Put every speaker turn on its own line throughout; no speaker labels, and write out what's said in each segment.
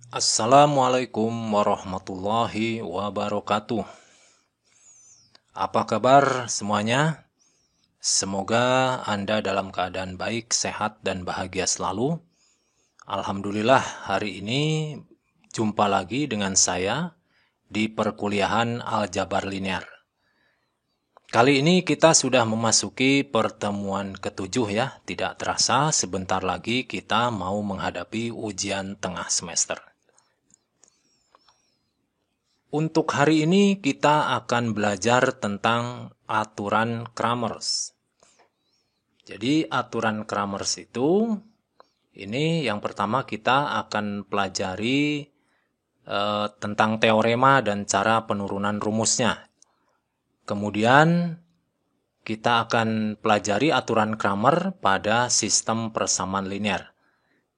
Assalamualaikum warahmatullahi wabarakatuh. Apa kabar semuanya? Semoga Anda dalam keadaan baik, sehat, dan bahagia selalu. Alhamdulillah, hari ini jumpa lagi dengan saya di perkuliahan Aljabar Linear. Kali ini kita sudah memasuki pertemuan ketujuh ya. Tidak terasa sebentar lagi kita mau menghadapi ujian tengah semester. Untuk hari ini kita akan belajar tentang aturan Kramers. Jadi aturan Kramers itu, ini yang pertama kita akan pelajari tentang teorema dan cara penurunan rumusnya. Kemudian kita akan pelajari aturan Kramer pada sistem persamaan linear.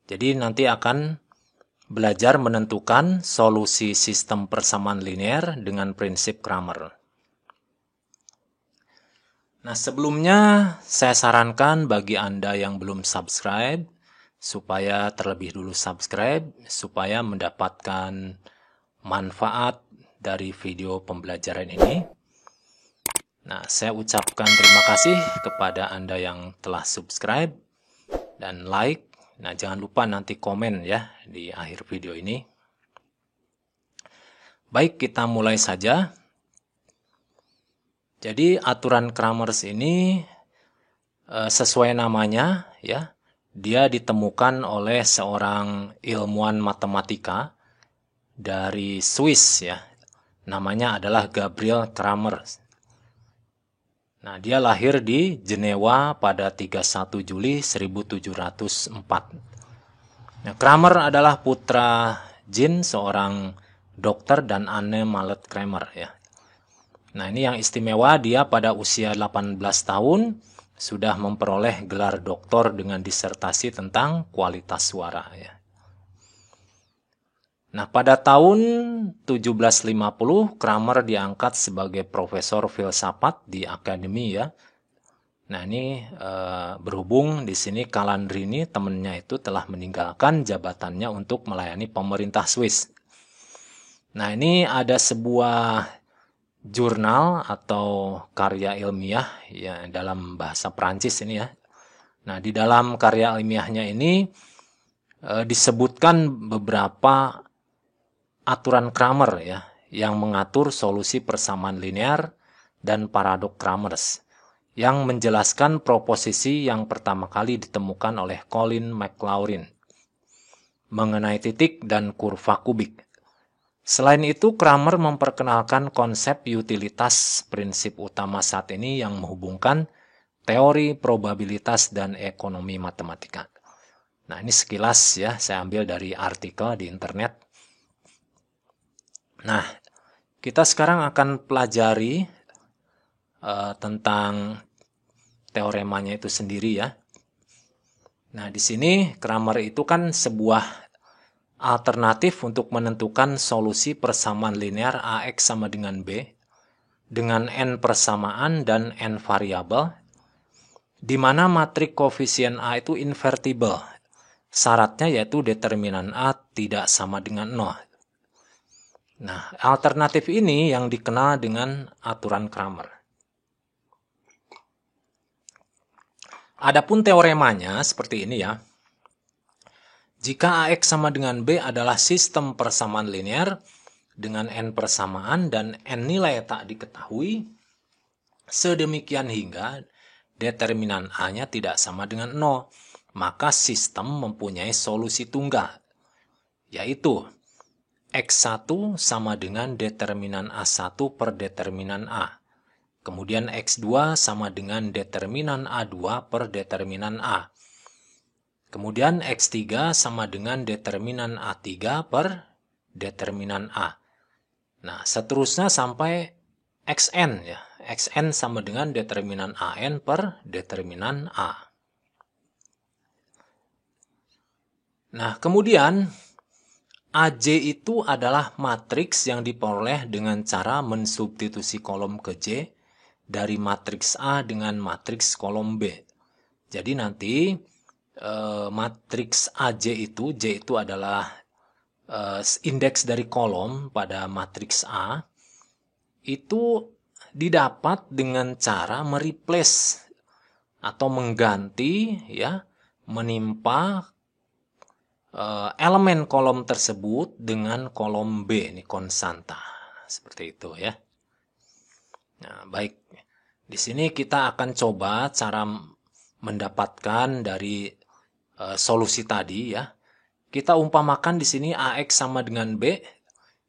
Jadi nanti akan belajar menentukan solusi sistem persamaan linear dengan prinsip Kramer. Nah, sebelumnya saya sarankan bagi Anda yang belum subscribe, supaya terlebih dulu subscribe, supaya mendapatkan manfaat dari video pembelajaran ini. Nah, saya ucapkan terima kasih kepada Anda yang telah subscribe dan like. Nah, jangan lupa nanti komen ya di akhir video ini. Baik, kita mulai saja. Jadi, aturan Kramers ini sesuai namanya ya, dia ditemukan oleh seorang ilmuwan matematika dari Swiss ya. Namanya adalah Gabriel Kramers. Nah, dia lahir di Jenewa pada 31 Juli 1704. Nah, Kramer adalah putra Jean, seorang dokter, dan Anne Mallet Kramer ya. Nah, ini yang istimewa, dia pada usia 18 tahun sudah memperoleh gelar doktor dengan disertasi tentang kualitas suara ya. Nah, pada tahun 1750 Kramer diangkat sebagai profesor filsafat di akademi ya. Nah, ini berhubung di sini Calandrini temannya itu telah meninggalkan jabatannya untuk melayani pemerintah Swiss. Nah, ini ada sebuah jurnal atau karya ilmiah ya dalam bahasa Prancis ini ya. Nah, di dalam karya ilmiahnya ini disebutkan beberapa aturan Kramer ya yang mengatur solusi persamaan linear dan paradok Kramers yang menjelaskan proposisi yang pertama kali ditemukan oleh Colin Maclaurin mengenai titik dan kurva kubik. Selain itu, Kramer memperkenalkan konsep utilitas prinsip utama saat ini yang menghubungkan teori probabilitas dan ekonomi matematika. Nah, ini sekilas ya, saya ambil dari artikel di internet. Nah, kita sekarang akan pelajari tentang teoremanya itu sendiri ya. Nah, di sini Kramer itu kan sebuah alternatif untuk menentukan solusi persamaan linear AX sama dengan B dengan n persamaan dan n variabel, di mana matrik koefisien A itu invertible. Syaratnya yaitu determinan A tidak sama dengan 0. Nah, alternatif ini yang dikenal dengan aturan Kramer. Adapun teoremanya seperti ini ya. Jika AX sama dengan B adalah sistem persamaan linear dengan n persamaan dan n nilai tak diketahui, sedemikian hingga determinan A-nya tidak sama dengan 0, maka sistem mempunyai solusi tunggal, yaitu X1 sama dengan determinan A1 per determinan A. Kemudian X2 sama dengan determinan A2 per determinan A. Kemudian X3 sama dengan determinan A3 per determinan A. Nah, seterusnya sampai Xn ya. Xn sama dengan determinan An per determinan A. Nah, kemudian AJ itu adalah matriks yang diperoleh dengan cara mensubstitusi kolom ke J dari matriks A dengan matriks kolom B. Jadi nanti matriks AJ itu, J itu adalah indeks dari kolom pada matriks A itu didapat dengan cara mereplace atau mengganti ya, menimpa elemen kolom tersebut dengan kolom B, ini konstanta. Seperti itu ya. Nah, baik. Di sini kita akan coba cara mendapatkan dari solusi tadi ya. Kita umpamakan di sini AX sama dengan B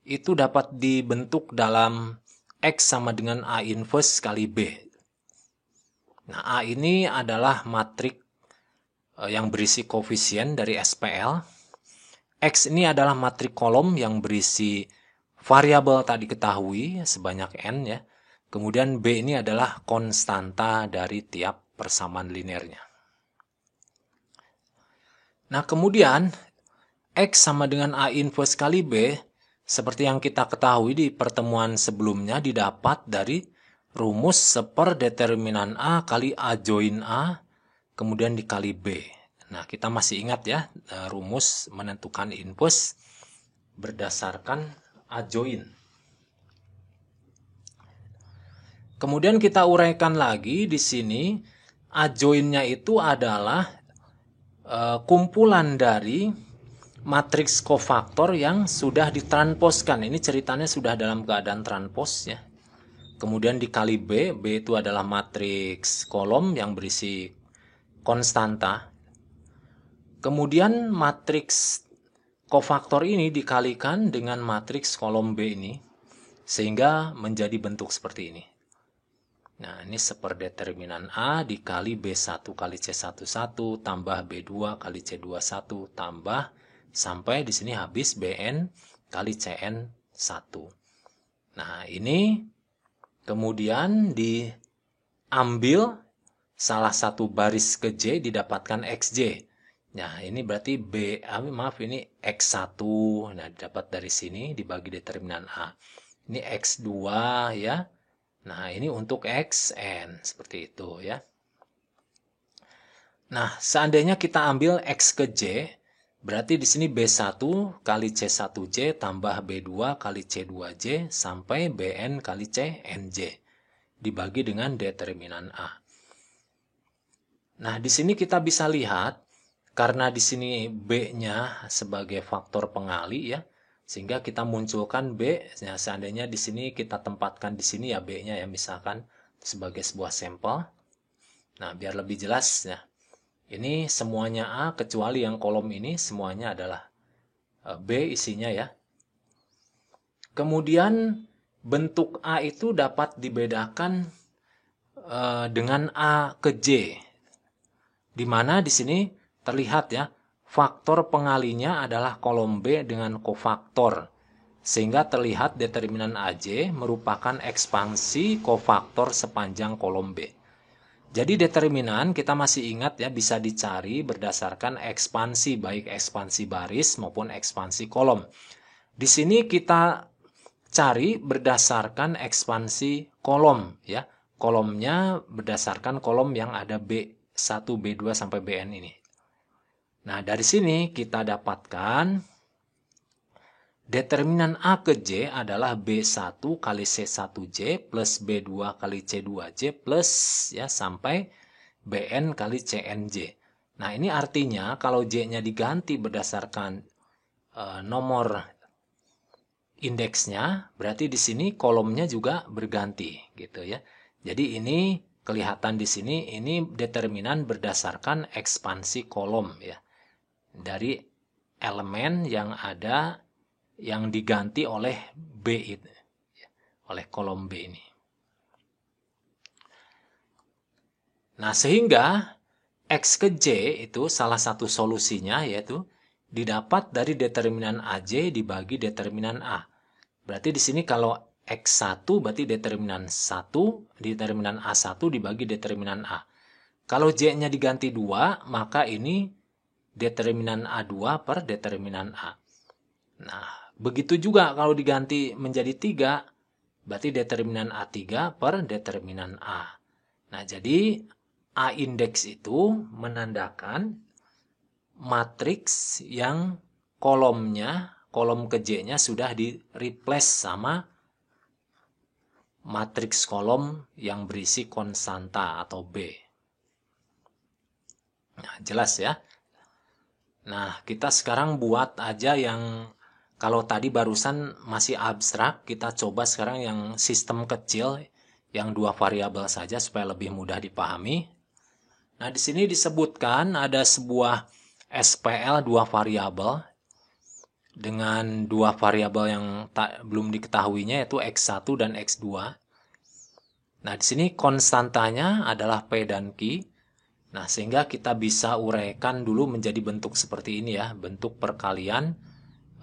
itu dapat dibentuk dalam X sama dengan A inverse kali B. Nah, A ini adalah matriks yang berisi koefisien dari SPL. X ini adalah matriks kolom yang berisi variabel tak diketahui sebanyak N ya. Kemudian B ini adalah konstanta dari tiap persamaan linearnya. Nah, kemudian X sama dengan A inverse kali B, seperti yang kita ketahui di pertemuan sebelumnya, didapat dari rumus seperdeterminan A kali A join A, kemudian dikali B. Nah, kita masih ingat ya, rumus menentukan inverse berdasarkan A join. Kemudian kita uraikan lagi di sini, A join-nya itu adalah kumpulan dari matriks kofaktor yang sudah ditransposkan. Ini ceritanya sudah dalam keadaan transpos ya. Kemudian dikali B, B itu adalah matriks kolom yang berisi konstanta. Kemudian matriks kofaktor ini dikalikan dengan matriks kolom B ini, sehingga menjadi bentuk seperti ini. Nah, ini seperdeterminan A dikali B1 kali C11 tambah B2 kali C21 tambah sampai di sini habis Bn kali Cn1. Nah, ini kemudian diambil salah satu baris ke J didapatkan XJ. Nah, ini berarti ini X1. Nah, didapat dari sini dibagi determinan A. Ini X2 ya. Nah, ini untuk Xn, seperti itu ya. Nah, seandainya kita ambil X ke J, berarti di sini B1 kali C1J tambah B2 kali C2J sampai Bn kali Cnj. Dibagi dengan determinan A. Nah, di sini kita bisa lihat, karena di sini B-nya sebagai faktor pengali ya, sehingga kita munculkan B, ya, seandainya di sini kita tempatkan di sini ya B-nya ya, misalkan sebagai sebuah sampel. Nah, biar lebih jelas ya. Ini semuanya A kecuali yang kolom ini semuanya adalah B isinya ya. Kemudian bentuk A itu dapat dibedakan dengan A ke J. Di mana di sini terlihat ya, faktor pengalinya adalah kolom B dengan kofaktor. Sehingga terlihat determinan AJ merupakan ekspansi kofaktor sepanjang kolom B. Jadi determinan kita masih ingat ya, bisa dicari berdasarkan ekspansi, baik ekspansi baris maupun ekspansi kolom. Di sini kita cari berdasarkan ekspansi kolom ya. Kolomnya berdasarkan kolom yang ada B1, B2 sampai Bn ini. Nah, dari sini kita dapatkan determinan A ke J adalah B1 kali C1J plus B2 kali C2J plus ya sampai Bn kali Cnj. Nah, ini artinya kalau J-nya diganti berdasarkan nomor indeksnya, berarti di sini kolomnya juga berganti gitu ya. Jadi ini kelihatan di sini, ini determinan berdasarkan ekspansi kolom ya. Dari elemen yang ada yang diganti oleh B itu, oleh kolom B ini. Nah, sehingga X ke J itu salah satu solusinya yaitu didapat dari determinan AJ dibagi determinan A. Berarti di sini kalau X1 berarti determinan 1, determinan A1 dibagi determinan A. Kalau J-nya diganti 2, maka ini determinan A2 per determinan A. Nah, begitu juga kalau diganti menjadi 3, berarti determinan A3 per determinan A. Nah, jadi A indeks itu menandakan matriks yang kolomnya kolom ke-J-nya sudah di-replace sama matriks kolom yang berisi konstanta atau B. Nah, jelas ya. Nah, kita sekarang buat aja yang kalau tadi barusan masih abstrak, kita coba sekarang yang sistem kecil, yang 2 variabel saja supaya lebih mudah dipahami. Nah, di sini disebutkan ada sebuah SPL 2 variabel dengan 2 variabel yang belum diketahuinya yaitu X1 dan X2. Nah, di sini konstantanya adalah P dan Q. Nah, sehingga kita bisa uraikan dulu menjadi bentuk seperti ini ya, bentuk perkalian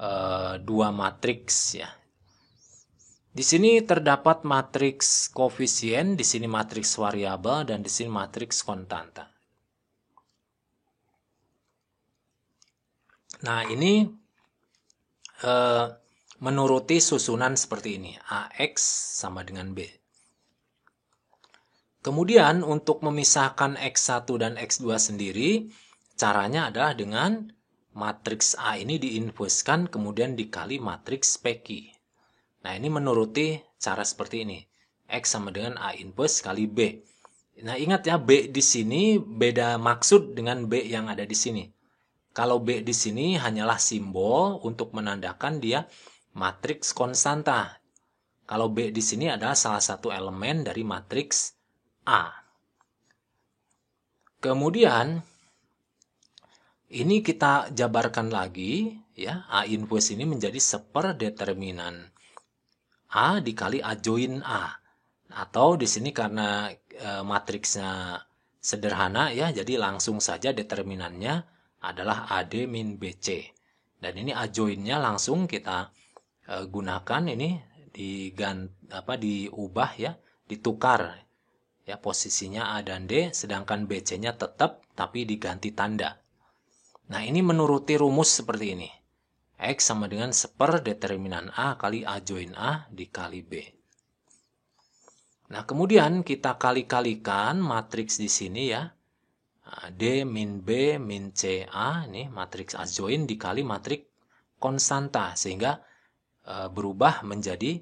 2 matriks ya. Di sini terdapat matriks koefisien, di sini matriks variabel, dan di sini matriks konstanta. Nah, ini menuruti susunan seperti ini, AX sama dengan B. Kemudian untuk memisahkan X1 dan X2 sendiri, caranya adalah dengan matriks A ini diinverskan kemudian dikali matriks PQ. Nah, ini menuruti cara seperti ini. X sama dengan A inverse kali B. Nah, ingat ya, B di sini beda maksud dengan B yang ada di sini. Kalau B di sini hanyalah simbol untuk menandakan dia matriks konstanta. Kalau B di sini adalah salah satu elemen dari matriks A. Kemudian ini kita jabarkan lagi ya, A inverse ini menjadi seperdeterminan A dikali A join A. Atau di sini karena matriksnya sederhana ya, jadi langsung saja determinannya adalah AD min BC. Dan ini A join-nya langsung kita gunakan ini diubah ya, ditukar. Ya, posisinya A dan D, sedangkan BC-nya tetap tapi diganti tanda. Nah, ini menuruti rumus seperti ini. X sama dengan seperdeterminan A kali A join A dikali B. Nah, kemudian kita kali-kalikan matriks di sini ya. D min B min C A, ini matriks A join dikali matriks konstanta. Sehingga berubah menjadi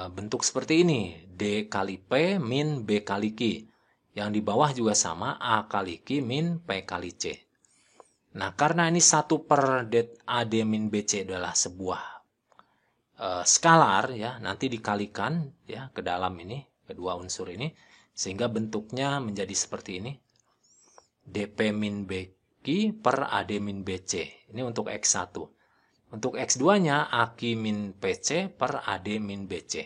bentuk seperti ini. D kali P min B kali Q. Yang di bawah juga sama, A kali Q min P kali C. Nah, karena ini 1 per AD min BC adalah sebuah skalar ya, nanti dikalikan ya ke dalam ini, kedua unsur ini, sehingga bentuknya menjadi seperti ini. DP min BQ per AD min BC. Ini untuk X1. Untuk X2-nya AQ min PC per AD min BC.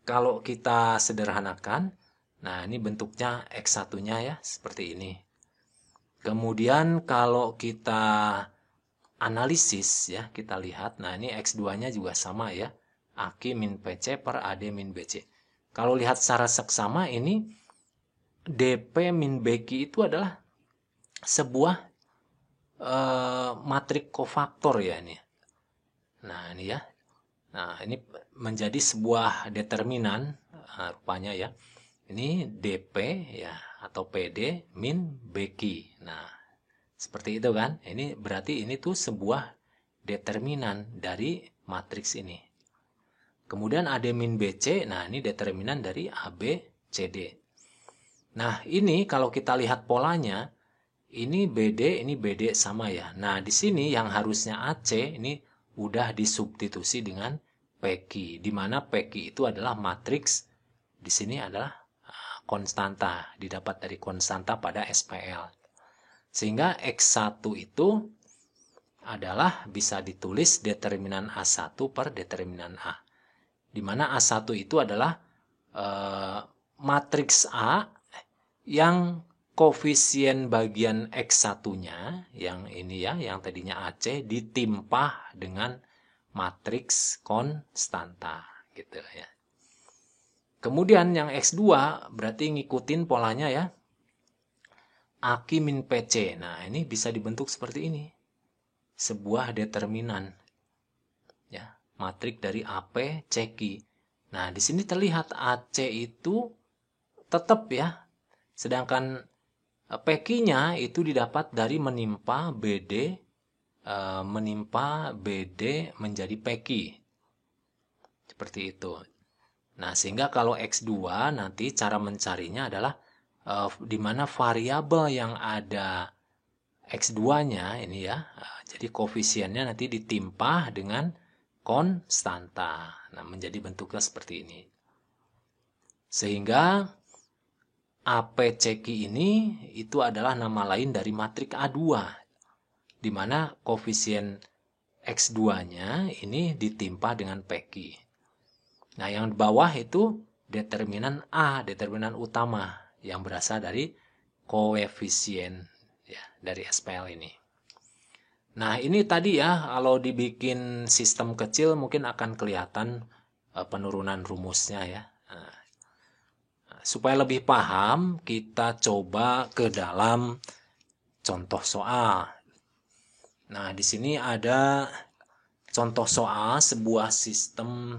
Kalau kita sederhanakan, nah ini bentuknya X1-nya ya, seperti ini. Kemudian kalau kita analisis ya, kita lihat, nah ini X2-nya juga sama ya, AQ min PC per AD min BC. Kalau lihat secara seksama ini, DP min BQ itu adalah sebuah matrik kofaktor ya ini. Nah ini ya. Nah ini menjadi sebuah determinan rupanya ya. Ini DP ya atau PD min BQ. Nah seperti itu kan. Ini berarti ini tuh sebuah determinan dari matriks ini. Kemudian AD min BC. Nah ini determinan dari AB CD. Nah ini kalau kita lihat polanya. Ini BD sama ya. Nah, di sini yang harusnya AC ini udah disubstitusi dengan PQ, di mana PQ itu adalah matriks, di sini adalah konstanta, didapat dari konstanta pada SPL. Sehingga X1 itu adalah bisa ditulis determinan A1 per determinan A. Di mana A1 itu adalah matriks A yang koefisien bagian X1-nya yang ini ya, yang tadinya AC ditimpa dengan matriks konstanta gitu ya. Kemudian yang X2 berarti ngikutin polanya ya. AQ min PC. Nah, ini bisa dibentuk seperti ini. Sebuah determinan ya, matriks dari AP CQ. Nah, di sini terlihat AC itu tetap ya. Sedangkan PQ-nya itu didapat dari menimpa BD menimpa BD menjadi PQ. Seperti itu. Nah, sehingga kalau X2 nanti cara mencarinya adalah di mana variabel yang ada X2-nya ini ya. Jadi koefisiennya nanti ditimpa dengan konstanta. Nah, menjadi bentuknya seperti ini. Sehingga APCQ ini itu adalah nama lain dari matriks A2, di mana koefisien X2-nya ini ditimpa dengan PQ. Nah, yang di bawah itu determinan A, determinan utama yang berasal dari koefisien ya, dari SPL ini. Nah, ini tadi ya, kalau dibikin sistem kecil mungkin akan kelihatan penurunan rumusnya ya. Nah, supaya lebih paham, kita coba ke dalam contoh soal. Nah, di sini ada contoh soal sebuah sistem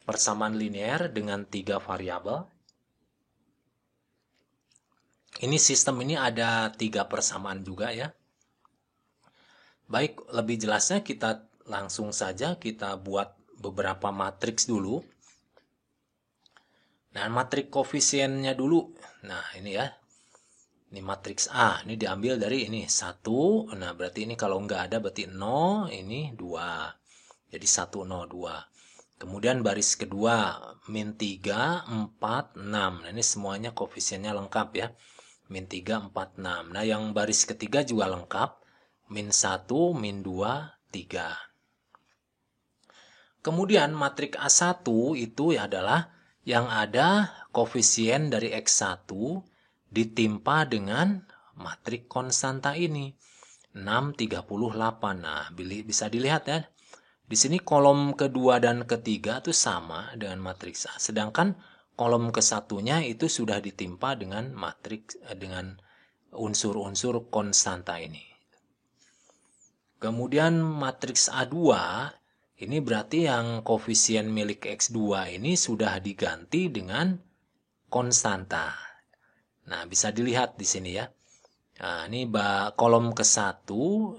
persamaan linear dengan 3 variabel. Ini sistem ini ada 3 persamaan juga ya. Baik, lebih jelasnya kita langsung saja kita buat beberapa matriks dulu. Nah, matriks koefisiennya dulu. Nah, ini ya. Ini matriks A, ini diambil dari ini 1. Nah, berarti ini kalau nggak ada berarti 0, ini 2. Jadi 1, 0, 2. Kemudian baris kedua, min 3, 4, 6. Nah, ini semuanya koefisiennya lengkap ya. Min 3, 4, 6. Nah, yang baris ketiga juga lengkap. Min 1, min 2, 3. Kemudian matriks A1 itu adalah yang ada koefisien dari X1 ditimpa dengan matriks konstanta ini. 6, 38. Nah, bisa dilihat ya. Di sini kolom kedua dan ketiga itu sama dengan matriks A. Sedangkan kolom kesatunya itu sudah ditimpa dengan matriks dengan unsur-unsur konstanta ini. Kemudian matriks A2 ini berarti yang koefisien milik X2 ini sudah diganti dengan konstanta. Nah, bisa dilihat di sini ya. Nah, ini kolom ke-1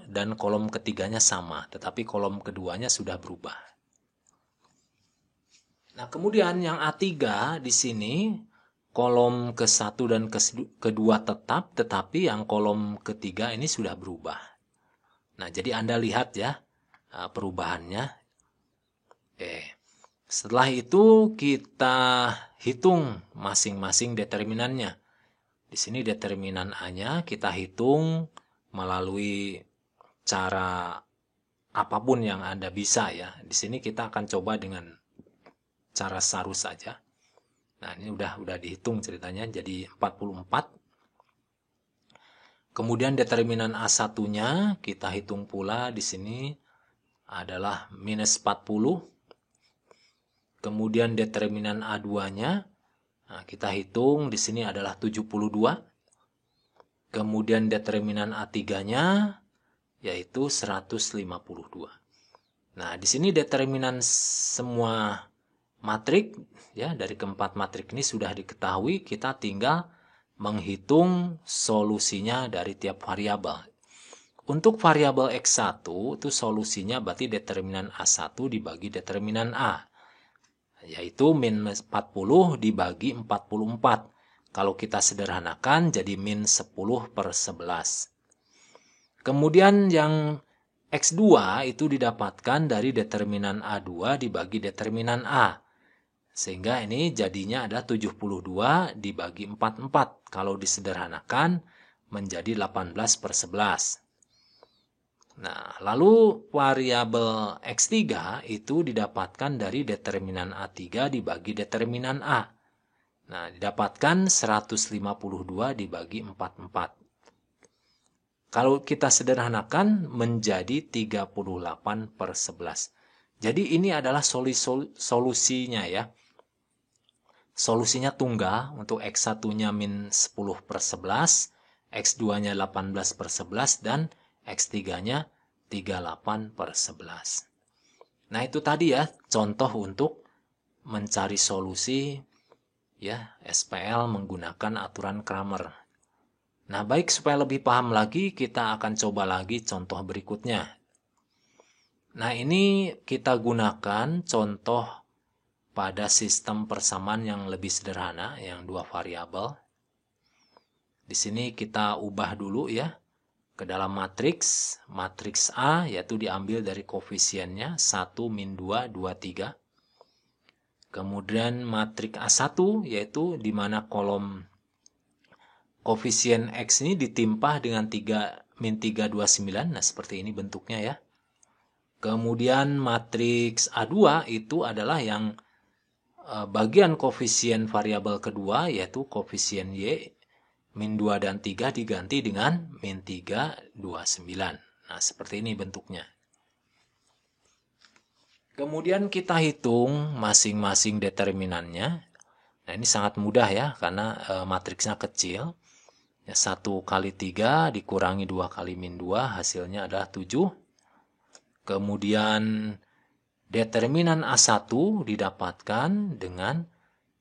dan kolom ketiganya sama, tetapi kolom keduanya sudah berubah. Nah, kemudian yang A3 di sini kolom ke-1 dan kedua tetap, tetapi yang kolom ketiga ini sudah berubah. Nah, jadi Anda lihat ya perubahannya. Setelah itu kita hitung masing-masing determinannya. Di sini determinan A-nya kita hitung melalui cara apapun yang Anda bisa ya. Di sini kita akan coba dengan cara SARU saja. Nah, ini udah dihitung ceritanya jadi 44. Kemudian determinan A1-nya kita hitung pula di sini adalah minus 40. Kemudian determinan A2-nya nah, kita hitung di sini adalah 72. Kemudian determinan A3-nya yaitu 152. Nah, di sini determinan semua matrik ya dari keempat matrik ini sudah diketahui, kita tinggal menghitung solusinya dari tiap variabel. Untuk variabel X1 itu solusinya berarti determinan A1 dibagi determinan A. Yaitu min 40 dibagi 44. Kalau kita sederhanakan jadi min 10 per 11. Kemudian yang X2 itu didapatkan dari determinan A2 dibagi determinan A. Sehingga ini jadinya ada 72 dibagi 44. Kalau disederhanakan menjadi 18 per 11. Nah, lalu variabel X3 itu didapatkan dari determinan A3 dibagi determinan A. Nah, didapatkan 152 dibagi 44. Kalau kita sederhanakan menjadi 38 per 11. Jadi ini adalah solusinya ya. Solusinya tunggal untuk X1-nya min 10 per 11, X2-nya 18 per 11, dan X3-nya 38 per 11. Nah, itu tadi ya contoh untuk mencari solusi ya SPL menggunakan aturan Cramer. Nah, baik supaya lebih paham lagi kita akan coba lagi contoh berikutnya. Nah, ini kita gunakan contoh pada sistem persamaan yang lebih sederhana, yang dua variabel. Di sini kita ubah dulu ya ke dalam matriks. Matriks A yaitu diambil dari koefisiennya 1, min 2, 2, 3. Kemudian matriks A1 yaitu di mana kolom koefisien X ini ditimpa dengan 3, min 3, 2, 9. Nah, seperti ini bentuknya ya. Kemudian matriks A2 itu adalah yang bagian koefisien variabel kedua yaitu koefisien Y min 2 dan 3 diganti dengan min 3, 2, 9. Nah, seperti ini bentuknya. Kemudian kita hitung masing-masing determinannya. Nah, ini sangat mudah ya, karena matriksnya kecil. 1 kali 3 dikurangi 2 kali min 2, hasilnya adalah 7. Kemudian determinan A1 didapatkan dengan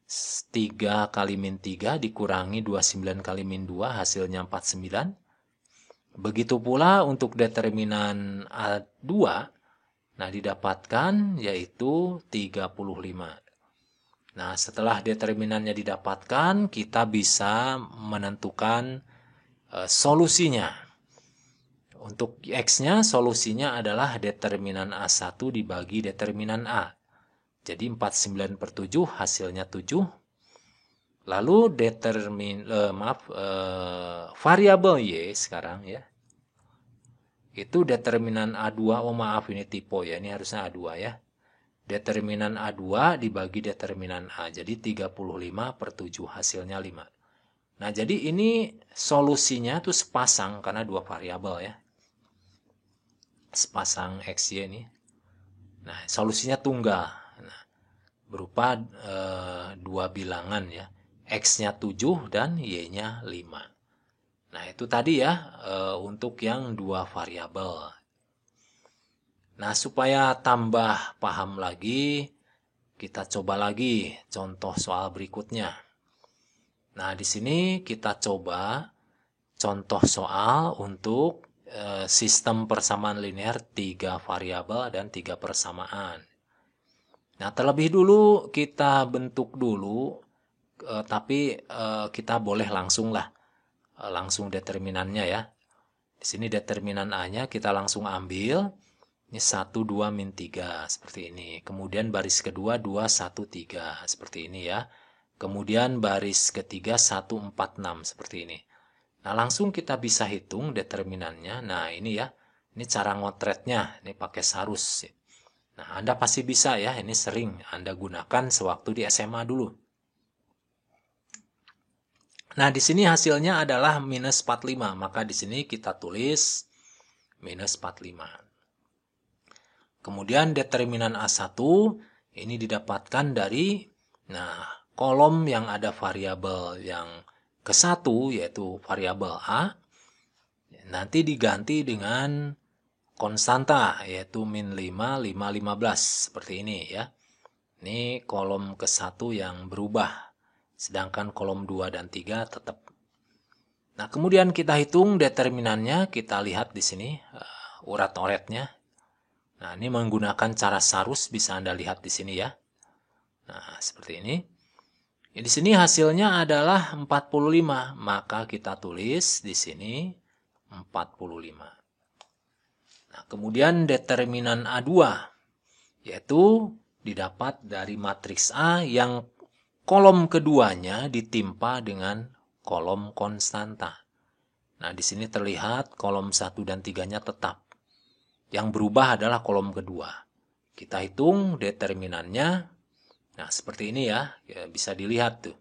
3 kali min 3 dikurangi 29 kali min 2, hasilnya 49. Begitu pula untuk determinan A2, nah didapatkan yaitu 35. Nah, setelah determinannya didapatkan, kita bisa menentukan solusinya. Untuk X-nya, solusinya adalah determinan A1 dibagi determinan A. Jadi 49 per 7 hasilnya 7. Lalu variabel Y sekarang ya. Itu determinan A2, oh maaf ini typo ya, ini harusnya A2 ya. Determinan A2 dibagi determinan A, jadi 35 per 7 hasilnya 5. Nah, jadi ini solusinya tuh sepasang karena dua variabel ya. Sepasang X, Y ini. Nah, solusinya tunggal. Nah, berupa dua bilangan ya. X-nya 7 dan Y-nya 5. Nah, itu tadi ya untuk yang dua variabel. Nah, supaya tambah paham lagi, kita coba lagi contoh soal berikutnya. Nah, di sini kita coba contoh soal untuk sistem persamaan linear 3 variabel dan 3 persamaan. Nah, terlebih dulu kita bentuk dulu, tapi kita boleh langsung lah. Langsung determinannya ya. Di sini determinan A-nya kita langsung ambil. Ini 1, 2, min 3. Seperti ini. Kemudian baris kedua 2, 1, 3. Seperti ini ya. Kemudian baris ketiga 1, 4, 6. Seperti ini. Nah, langsung kita bisa hitung determinannya. Nah, ini ya. Ini cara ngotretnya. Ini pakai sarus. Nah, Anda pasti bisa ya. Ini sering Anda gunakan sewaktu di SMA dulu. Nah, di sini hasilnya adalah minus 45. Maka di sini kita tulis minus 45. Kemudian determinan A1 ini didapatkan dari kolom yang ada variabel yang ke-1 yaitu variabel A. Nanti diganti dengan konstanta yaitu min 5, 5, 15. Seperti ini ya. Ini kolom ke-1 yang berubah. Sedangkan kolom 2 dan 3 tetap. Nah, kemudian kita hitung determinannya. Kita lihat di sini urat-oretnya. Nah, ini menggunakan cara sarus bisa Anda lihat di sini ya. Nah, seperti ini. Ya, di sini hasilnya adalah 45. Maka kita tulis di sini 45. Nah, kemudian determinan A2 yaitu didapat dari matriks A yang kolom keduanya ditimpa dengan kolom konstanta. Nah, di sini terlihat kolom 1 dan 3-nya tetap. Yang berubah adalah kolom kedua. Kita hitung determinannya. Nah, seperti ini ya. Bisa dilihat tuh.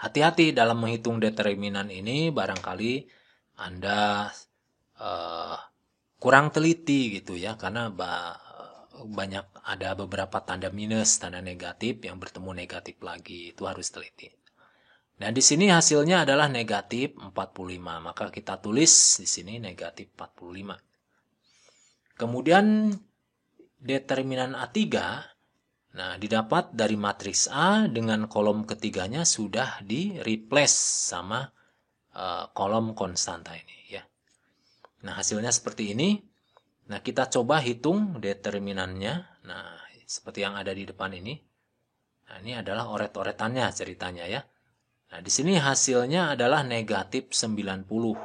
Hati-hati dalam menghitung determinan ini. Barangkali Anda kurang teliti gitu ya. Karena banyak ada beberapa tanda minus, tanda negatif yang bertemu negatif lagi. Itu harus teliti. Nah, di sini hasilnya adalah negatif 45. Maka kita tulis di sini negatif 45. Kemudian determinan A3 didapat dari matriks A dengan kolom ketiganya sudah di-replace sama kolom konstanta ini ya. Nah, hasilnya seperti ini. Nah, kita coba hitung determinannya. Nah, seperti yang ada di depan ini. Nah, ini adalah oret-oretannya ceritanya ya. Nah, di sini hasilnya adalah negatif 90.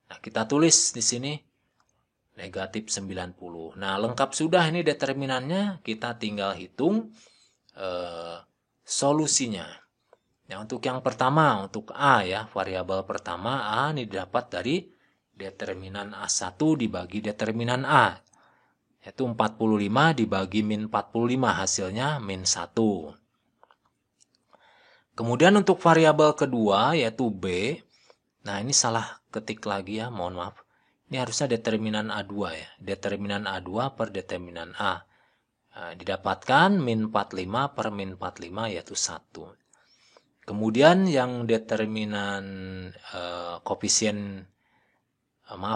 Nah, kita tulis di sini negatif 90. Nah, lengkap sudah ini determinannya. Kita tinggal hitung solusinya. Nah, untuk yang pertama, untuk A ya, variabel pertama A ini didapat dari determinan A1 dibagi determinan A. Yaitu 45 dibagi min 45, hasilnya min 1. Kemudian untuk variabel kedua yaitu B. Nah, ini salah ketik lagi ya, mohon maaf. Ini harusnya determinan A2 ya. Determinan A2 per determinan A. Nah, didapatkan min 45 per min 45 yaitu 1. Kemudian yang determinan koefisien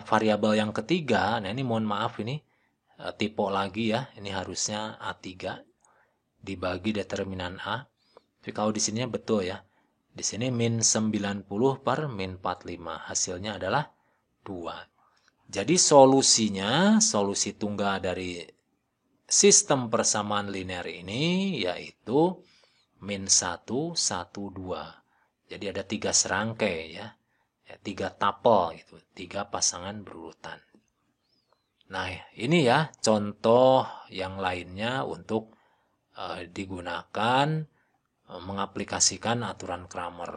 variabel yang ketiga, nah ini mohon maaf ini tipe lagi ya, ini harusnya A3 dibagi determinan A. Tapi kalau di sini betul ya, di sini min 90 per min 45, hasilnya adalah 2. Jadi solusinya, solusi tunggal dari sistem persamaan linear ini yaitu min 1, 1, 2. Jadi ada 3 serangkai ya. 3 tapel gitu, 3 pasangan berurutan. Nah, ini ya contoh yang lainnya untuk digunakan mengaplikasikan aturan Cramer.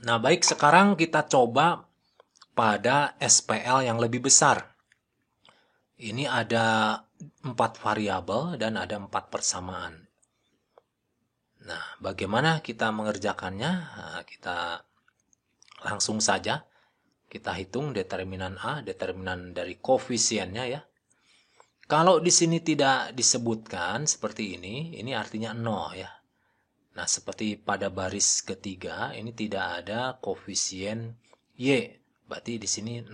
Nah, baik, sekarang kita coba pada SPL yang lebih besar. Ini ada 4 variabel dan ada 4 persamaan. Nah, bagaimana kita mengerjakannya? Nah, kita langsung saja kita hitung determinan A, determinan dari koefisiennya ya. Kalau di sini tidak disebutkan seperti ini artinya 0 ya. Nah, seperti pada baris ketiga ini tidak ada koefisien Y, berarti di sini 0.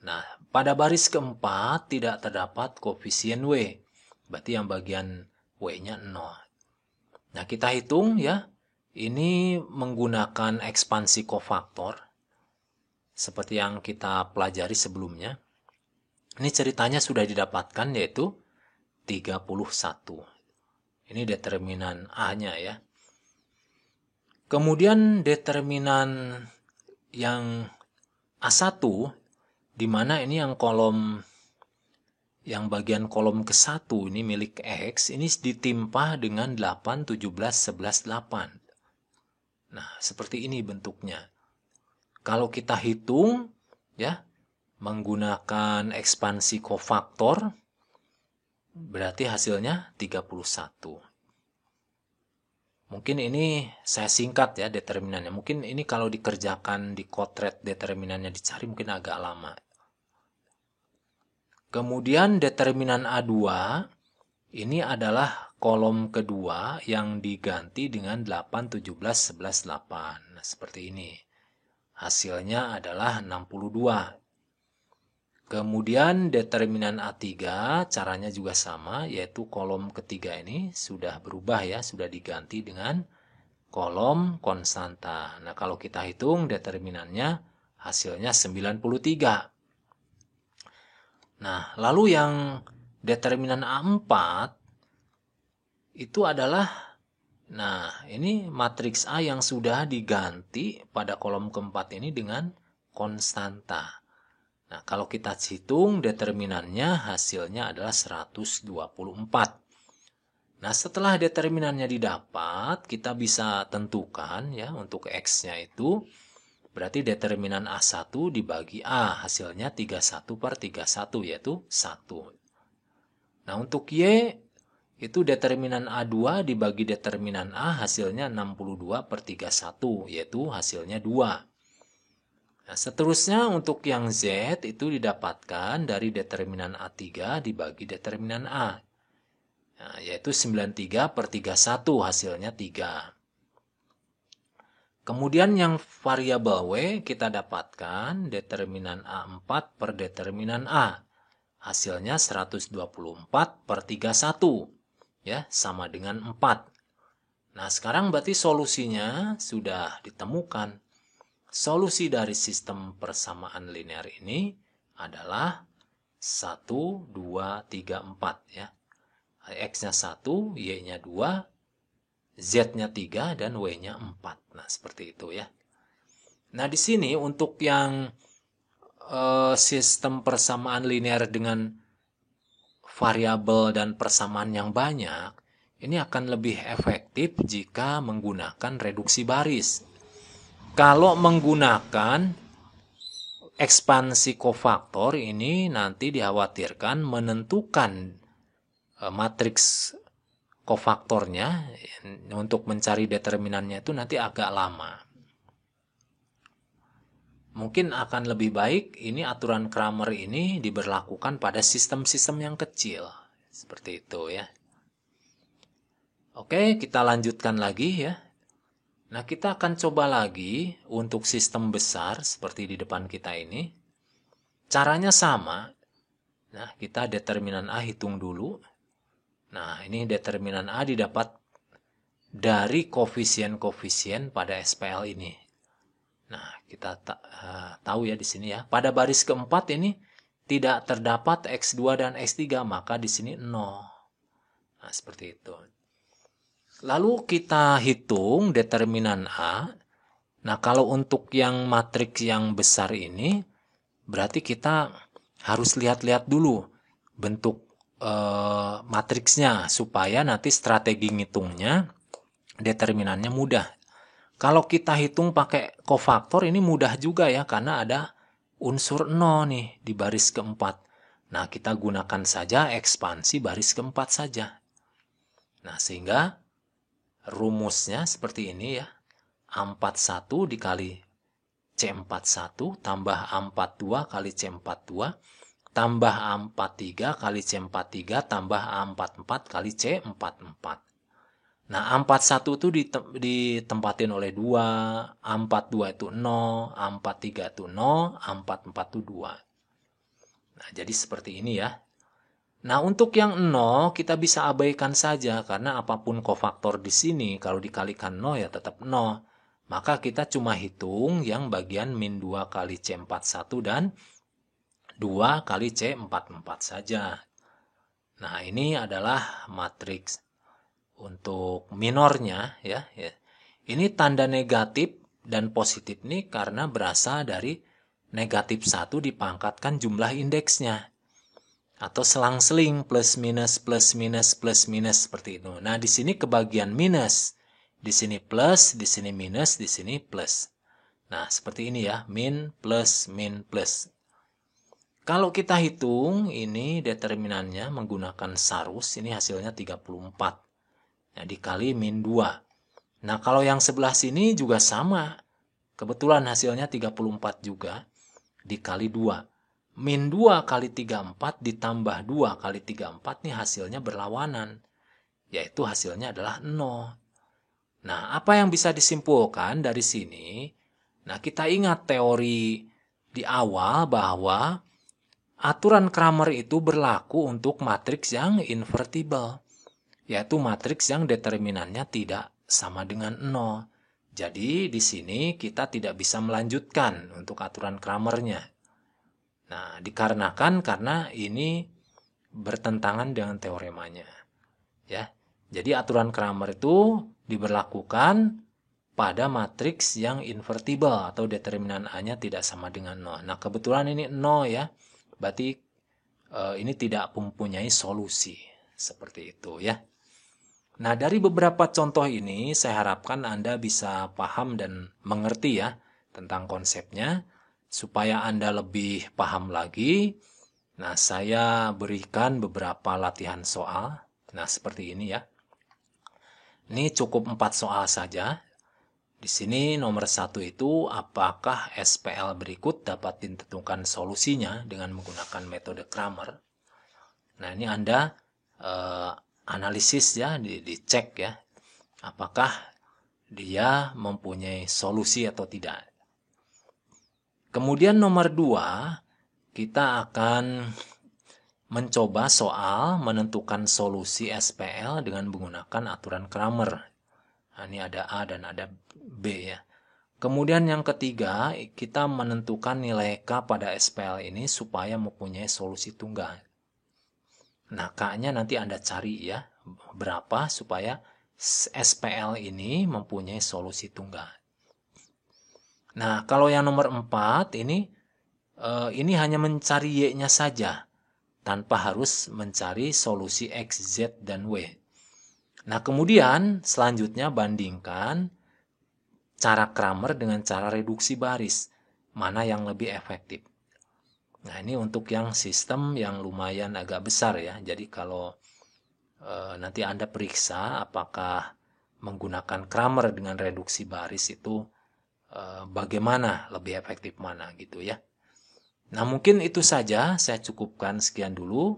Nah, pada baris keempat tidak terdapat koefisien W, berarti yang bagian W-nya 0. Nah, kita hitung ya. Ini menggunakan ekspansi kofaktor seperti yang kita pelajari sebelumnya. Ini ceritanya sudah didapatkan yaitu 31. Ini determinan A-nya ya. Kemudian determinan yang A1 di mana ini yang bagian kolom ke-1 ini milik X, ini ditimpa dengan 8, 17, 11, 8. Nah, seperti ini bentuknya. Kalau kita hitung, ya, menggunakan ekspansi kofaktor, berarti hasilnya 31. Mungkin ini saya singkat ya determinannya. Mungkin ini kalau dikerjakan di kotret determinannya dicari mungkin agak lama. Kemudian determinan A2 ini adalah kolom kedua yang diganti dengan 8, 17, 11, 8. Nah, seperti ini. Hasilnya adalah 62. Kemudian determinan A3 caranya juga sama, yaitu kolom ketiga ini sudah berubah ya, sudah diganti dengan kolom konstanta. Nah, kalau kita hitung determinannya hasilnya 93. Nah, lalu yang determinan A4 itu adalah, nah, ini matriks A yang sudah diganti pada kolom keempat ini dengan konstanta. Nah, kalau kita hitung determinannya hasilnya adalah 124. Nah, setelah determinannya didapat, kita bisa tentukan ya untuk X-nya itu berarti determinan A1 dibagi A, hasilnya 31 per 31, yaitu 1. Nah, untuk Y, itu determinan A2 dibagi determinan A, hasilnya 62 per 31, yaitu hasilnya 2. Nah, seterusnya untuk yang Z, itu didapatkan dari determinan A3 dibagi determinan A. Nah, yaitu 93 per 31, hasilnya 3. Kemudian yang variabel W kita dapatkan determinan A4 per determinan A. Hasilnya 124 per 31. Ya, sama dengan 4. Nah, sekarang berarti solusinya sudah ditemukan. Solusi dari sistem persamaan linear ini adalah 1, 2, 3, 4 ya. X-nya 1, Y-nya 2, Z-nya 3, dan W-nya 4. Nah, seperti itu ya. Nah, di sini untuk yang sistem persamaan linear dengan variabel dan persamaan yang banyak, ini akan lebih efektif jika menggunakan reduksi baris. Kalau menggunakan ekspansi kofaktor ini nanti dikhawatirkan menentukan matriks kofaktornya untuk mencari determinannya itu nanti agak lama. Mungkin akan lebih baik ini aturan Cramer ini diberlakukan pada sistem-sistem yang kecil. Seperti itu ya. Oke, kita lanjutkan lagi ya. Nah, kita akan coba lagi untuk sistem besar seperti di depan kita ini. Caranya sama. Nah, kita determinan A hitung dulu. Nah, ini determinan A didapat dari koefisien-koefisien pada SPL ini. Nah, kita tahu ya di sini ya. Pada baris keempat ini tidak terdapat X2 dan X3, maka di sini 0. Nah, seperti itu. Lalu kita hitung determinan A. Nah, kalau untuk yang matriks yang besar ini, berarti kita harus lihat-lihat dulu bentuk matriksnya, supaya nanti strategi ngitungnya, determinannya mudah. Kalau kita hitung pakai kofaktor ini mudah juga ya, karena ada unsur 0 nih di baris keempat. Nah, kita gunakan saja ekspansi baris keempat saja. Nah, sehingga rumusnya seperti ini ya. A41 dikali C41 tambah A42 kali C42 tambah A43 kali C43 tambah A44 kali C44. Nah, A41 itu ditempatin oleh 2, A42 itu 0, A43 itu 0, A44 itu 2. Nah, jadi seperti ini ya. Nah, untuk yang 0 kita bisa abaikan saja, karena apapun kofaktor di sini, kalau dikalikan 0 ya tetap 0. Maka kita cuma hitung yang bagian min 2 kali C41 dan 2 kali C44 saja. Nah, ini adalah matriks untuk minornya ya. Ini tanda negatif dan positif nih karena berasal dari negatif 1 dipangkatkan jumlah indeksnya. Atau selang-seling plus minus plus minus plus minus seperti itu. Nah, di sini kebagian minus. Di sini plus, di sini minus, di sini plus. Nah, seperti ini ya, min plus min plus. Kalau kita hitung ini determinannya menggunakan sarus, ini hasilnya 34. Nah, dikali min 2. Nah, kalau yang sebelah sini juga sama. Kebetulan hasilnya 34 juga. Dikali 2. Min 2 kali 34 ditambah 2 kali 34 nih hasilnya berlawanan. Yaitu hasilnya adalah 0. Nah, apa yang bisa disimpulkan dari sini? Nah, kita ingat teori di awal bahwa aturan Cramer itu berlaku untuk matriks yang invertible, yaitu matriks yang determinannya tidak sama dengan 0. Jadi di sini kita tidak bisa melanjutkan untuk aturan Cramernya. Nah, dikarenakan karena ini bertentangan dengan teoremanya. Ya. Jadi aturan Cramer itu diberlakukan pada matriks yang invertible atau determinan A-nya tidak sama dengan 0. Nah, kebetulan ini 0 ya. Berarti ini tidak mempunyai solusi. Seperti itu ya. Nah, dari beberapa contoh ini saya harapkan Anda bisa paham dan mengerti ya tentang konsepnya. Supaya Anda lebih paham lagi, nah saya berikan beberapa latihan soal. Nah, seperti ini ya. Ini cukup 4 soal saja. Di sini nomor 1 itu, apakah SPL berikut dapat ditentukan solusinya dengan menggunakan metode Cramer. Nah, ini Anda analisis ya, dicek ya. Apakah dia mempunyai solusi atau tidak. Kemudian nomor 2, kita akan mencoba soal menentukan solusi SPL dengan menggunakan aturan Cramer. Nah, ini ada A dan ada B ya. Kemudian yang ketiga, kita menentukan nilai K pada SPL ini supaya mempunyai solusi tunggal. Nah, K-nya nanti Anda cari ya, berapa supaya SPL ini mempunyai solusi tunggal. Nah, kalau yang nomor 4 ini hanya mencari Y-nya saja, tanpa harus mencari solusi X, Z, dan W. Nah, kemudian selanjutnya bandingkan cara Kramer dengan cara reduksi baris. Mana yang lebih efektif? Nah, ini untuk yang sistem yang lumayan agak besar ya. Jadi kalau nanti Anda periksa apakah menggunakan Kramer dengan reduksi baris itu bagaimana, lebih efektif mana gitu ya. Nah, mungkin itu saja, saya cukupkan sekian dulu.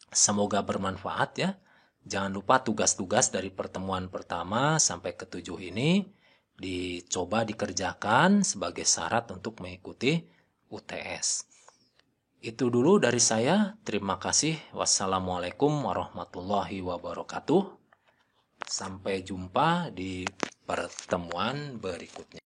Semoga bermanfaat ya. Jangan lupa tugas-tugas dari pertemuan pertama sampai ke-7 ini dicoba dikerjakan sebagai syarat untuk mengikuti UTS. Itu dulu dari saya. Terima kasih. Wassalamualaikum warahmatullahi wabarakatuh. Sampai jumpa di pertemuan berikutnya.